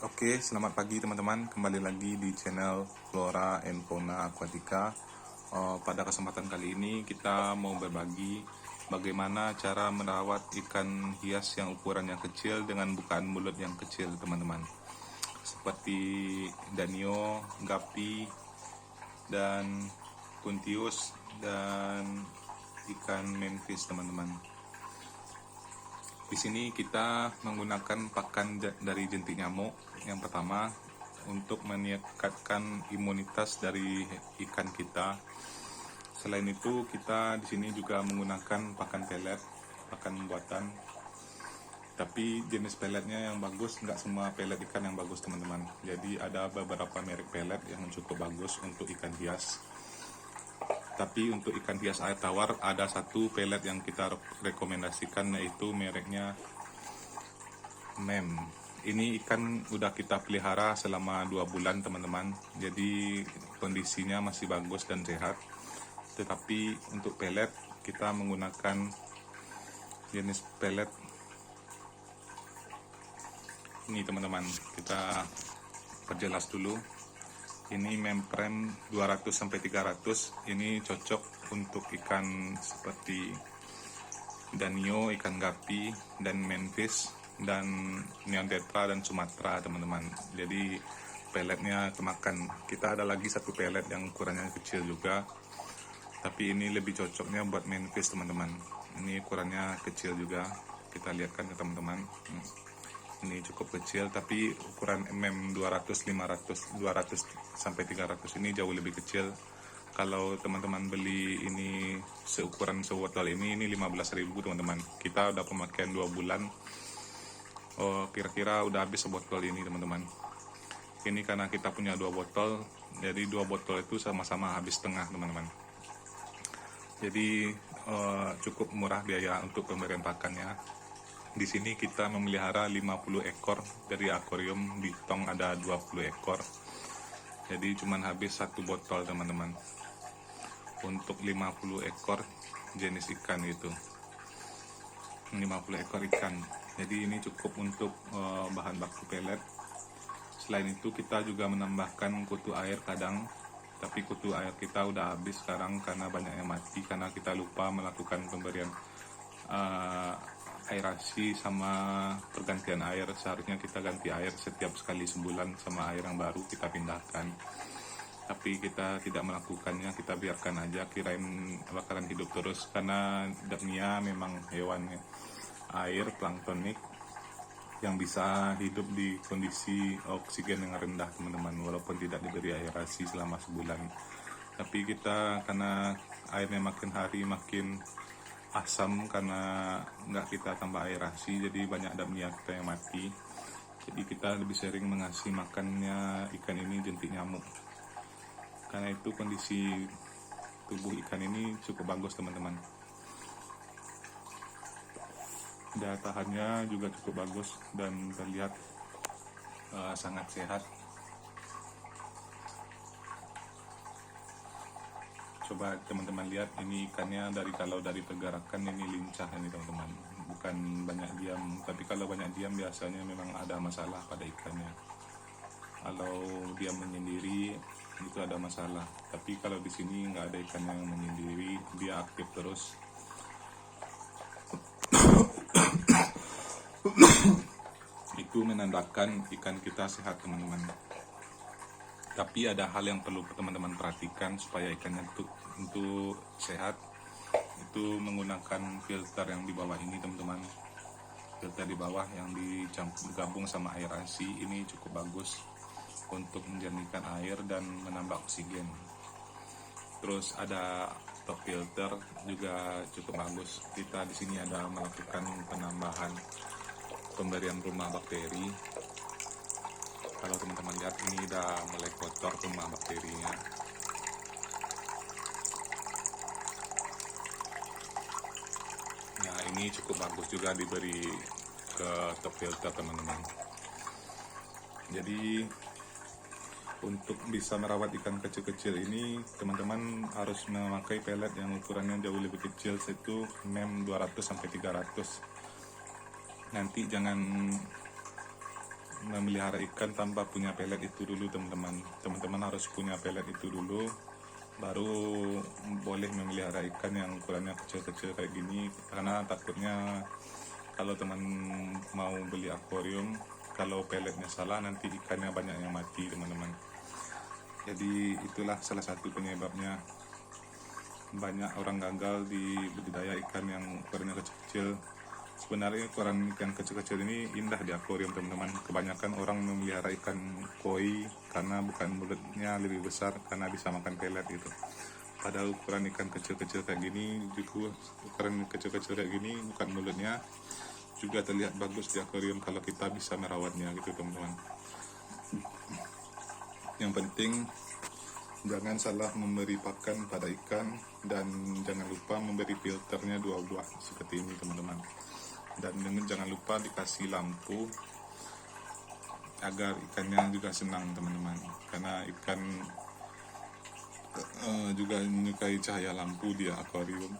Oke, selamat pagi teman-teman. Kembali lagi di channel Flora and Fauna Aquatica. Pada kesempatan kali ini kita mau berbagi bagaimana cara merawat ikan hias yang ukurannya kecil dengan bukaan mulut yang kecil, teman-teman. Seperti danio, gapi, dan kuntius, dan ikan manfish, teman-teman. Di sini kita menggunakan pakan dari jentik nyamuk. Yang pertama, untuk meningkatkan imunitas dari ikan kita. Selain itu, kita di sini juga menggunakan pakan pelet, pakan buatan. Tapi jenis peletnya yang bagus, nggak semua pelet ikan yang bagus, teman-teman. Jadi ada beberapa merek pelet yang cukup bagus untuk ikan hias. Tapi untuk ikan hias air tawar ada satu pelet yang kita rekomendasikan, yaitu mereknya MEM. Ini ikan udah kita pelihara selama 2 bulan, teman-teman. Jadi kondisinya masih bagus dan sehat. Tetapi untuk pelet kita menggunakan jenis pelet ini, teman-teman. Kita perjelas dulu. Ini memprem 200-300. Ini cocok untuk ikan seperti danio, ikan gapi, dan manfish, dan neon tetra dan Sumatera, teman-teman. Jadi peletnya kemakan. Kita ada lagi satu pelet yang ukurannya kecil juga, tapi ini lebih cocoknya buat manfish, teman-teman. Ini ukurannya kecil juga. Kita lihatkan ke teman-teman. Ini cukup kecil, tapi ukuran mm 200, 500, 200 sampai 300 ini jauh lebih kecil. Kalau teman-teman beli ini seukuran sebotol ini 15.000, teman-teman. Kita udah pemakaian 2 bulan. Kira-kira udah habis sebotol ini, teman-teman. Ini karena kita punya 2 botol, jadi 2 botol itu sama-sama habis setengah, teman-teman. Jadi cukup murah biaya untuk pemberian pakannya. Di sini kita memelihara 50 ekor dari akuarium, di tong ada 20 ekor. Jadi cuman habis 1 botol, teman-teman. Untuk 50 ekor jenis ikan itu. 50 ekor ikan. Jadi ini cukup untuk bahan baku pelet. Selain itu kita juga menambahkan kutu air kadang. Tapi kutu air kita udah habis sekarang karena banyak yang mati, karena kita lupa melakukan pemberian aerasi sama pergantian air. Seharusnya kita ganti air setiap sekali sebulan sama air yang baru kita pindahkan, tapi kita tidak melakukannya. Kita biarkan aja, kirain bakalan hidup terus, karena Dapnia memang hewan air planktonik yang bisa hidup di kondisi oksigen yang rendah, teman-teman, walaupun tidak diberi aerasi selama sebulan. Tapi kita karena airnya makin hari makin asam karena nggak kita tambah aerasi, jadi banyak Dapnia kita yang mati. Jadi kita lebih sering mengasih makannya ikan ini jentik nyamuk. Karena itu kondisi tubuh ikan ini cukup bagus, teman-teman. Daya tahannya juga cukup bagus dan terlihat sangat sehat. Coba teman-teman lihat, ini ikannya kalau dari pergerakan ini lincah ini, teman-teman, bukan banyak diam. Tapi kalau banyak diam biasanya memang ada masalah pada ikannya. Kalau diam menyendiri itu ada masalah. Tapi kalau di sini nggak ada ikan yang menyendiri, dia aktif terus. Itu menandakan ikan kita sehat, teman-teman. Tapi ada hal yang perlu teman-teman perhatikan supaya ikannya untuk sehat, itu menggunakan filter yang di bawah ini, teman-teman. Filter di bawah yang digabung sama aerasi ini cukup bagus untuk menjernihkan air dan menambah oksigen. Terus ada top filter juga cukup bagus. Kita di sini ada melakukan penambahan pemberian rumah bakteri. Kalau teman-teman lihat, ini udah mulai kotor rumah bakterinya. Nah, ini cukup bagus juga diberi ke top filter, teman-teman. Jadi untuk bisa merawat ikan kecil-kecil ini, teman-teman harus memakai pelet yang ukurannya jauh lebih kecil, yaitu MEM 200-300. Nanti jangan memelihara ikan tanpa punya pelet itu dulu teman-teman. Teman-teman harus punya pelet itu dulu, baru boleh memelihara ikan yang ukurannya kecil-kecil kayak gini. Karena takutnya kalau teman mau beli akuarium, kalau peletnya salah nanti ikannya banyak yang mati teman-teman. Jadi itulah salah satu penyebabnya banyak orang gagal di budidaya ikan yang ukurannya kecil-kecil. Sebenarnya ukuran ikan kecil-kecil ini indah di akuarium teman-teman. Kebanyakan orang memelihara ikan koi karena bukan mulutnya lebih besar, karena bisa makan pelet gitu. Padahal ukuran ikan kecil-kecil kayak gini, juga ukuran kecil-kecil kayak gini, bukan mulutnya, juga terlihat bagus di akuarium kalau kita bisa merawatnya gitu teman-teman. Yang penting jangan salah memberi pakan pada ikan, dan jangan lupa memberi filternya 2 buah seperti ini teman-teman. Dan jangan lupa dikasih lampu agar ikannya juga senang teman-teman, karena ikan juga menyukai cahaya lampu di akuarium.